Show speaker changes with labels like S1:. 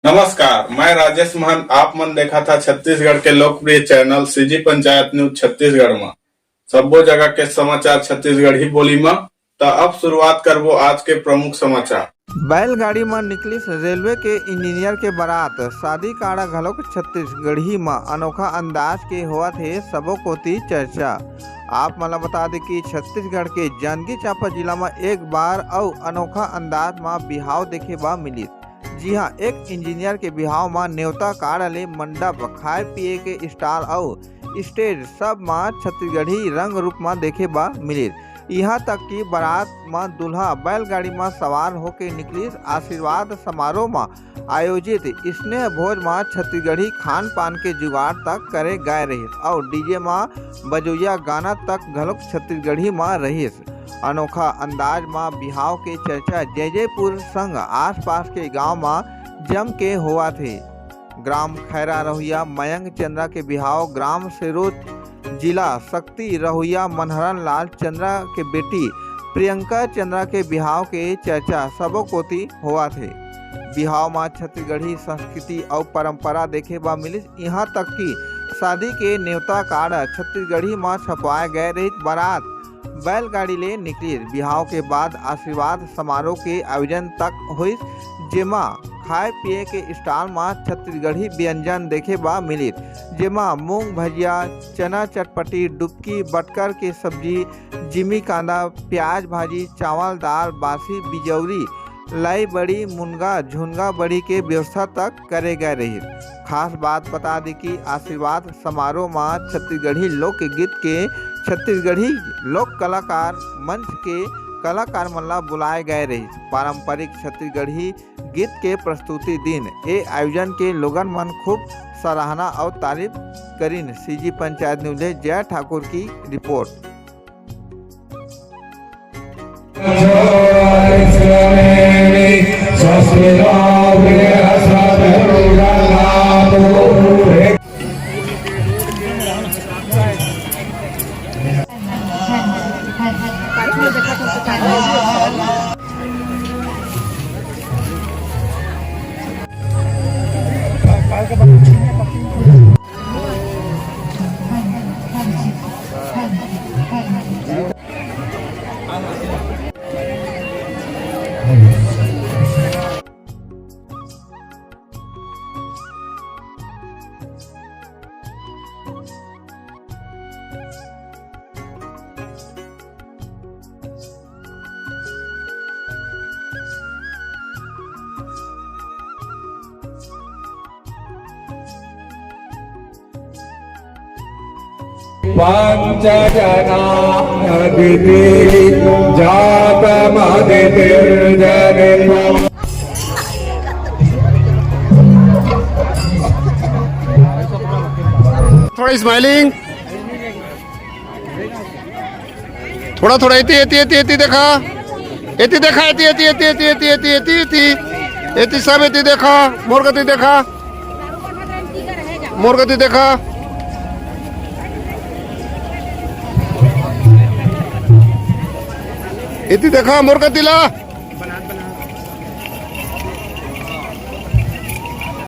S1: नमस्कार, मैं राजेश महंत। आप मन देखा था छत्तीसगढ़ के लोकप्रिय channel CG panchayat news Chhattisgarh में सब्बो जगह के समाचार छत्तीसगढ़ी बोली में। तो अब शुरुआत करबो आज के प्रमुख समाचार।
S2: बैलगाड़ी में निकलिस रेलवे के इंजीनियर के बारात, शादी काड़ा घलोक छत्तीसगढ़ी में अनोखा अंदाज के होवत हे सबो कोती चर्चा। आप मला बता दें कि छत्तीसगढ़ के जांजगीर चांपा जिला में एक बार और अनोखा अंदाज में बिहाव देखे बा मिली। जी हाँ, एक इंजीनियर के बिहाव में न्योता कार्ड ले मंडप, खाए पिए के स्टॉल और स्टेज सब में छत्तीसगढ़ी रंग रूप में देखे बा मिली। यहाँ तक कि बारात में दूल्हा बैलगाड़ी में सवार होकर निकली। आशीर्वाद समारोह में आयोजित स्नेह भोज में छत्तीसगढ़ी खान पान के जुगाड़ तक करे गए रही और डीजे में बजोया गाना तक घलोक छत्तीसगढ़ी में रही। अनोखा अंदाज में बिहाव के चर्चा जयजयपुर संग आसपास के गांव में जम के हुआ थे। ग्राम खैरा रहुआ मयंक चंद्रा के बिहाव, ग्राम सेरोज जिला शक्ति रहुआ मनहरन लाल चंद्रा के बेटी प्रियंका चंद्रा के बिहाव के चर्चा सबो कोती हुआ थे। बिहाव में छत्तीसगढ़ी संस्कृति और परंपरा देखे बा मिली। यहाँ तक कि शादी के न्योता कार्ड छत्तीसगढ़ी में छपवाए गए रही। बारात बैलगाड़ी ले निकली। बिहाव के बाद आशीर्वाद समारोह के आयोजन तक हुई, जेमा खाए पिए के स्टॉल में छत्तीसगढ़ी व्यंजन देखे बा मिली, जेमा मूंग भजिया, चना चटपटी, डुबकी, बटकर के सब्जी, जिमी कांदा, प्याज भाजी, चावल दाल, बासी बिजौरी, लाई बड़ी, मुनगा झुनगा बड़ी के व्यवस्था तक करे गए रही। खास बात बता दी कि आशीर्वाद समारोह में छत्तीसगढ़ी लोकगीत के छत्तीसगढ़ी लोक कलाकार मंच के कलाकार मन ला बुलाए गए रही। पारंपरिक छत्तीसगढ़ी गीत के प्रस्तुति दिन ए आयोजन के लोगन मन खूब सराहना और तारीफ करीन। सीजी पंचायत न्यूज जय ठाकुर की रिपोर्ट।
S3: पंचजना अदिति जातमदितिर्जने।
S4: थोड़ा स्माइलिंग, थोड़ा एती देखा, एती सब एती देखा, मोरगति देखा, इति देखा मोरगतिला।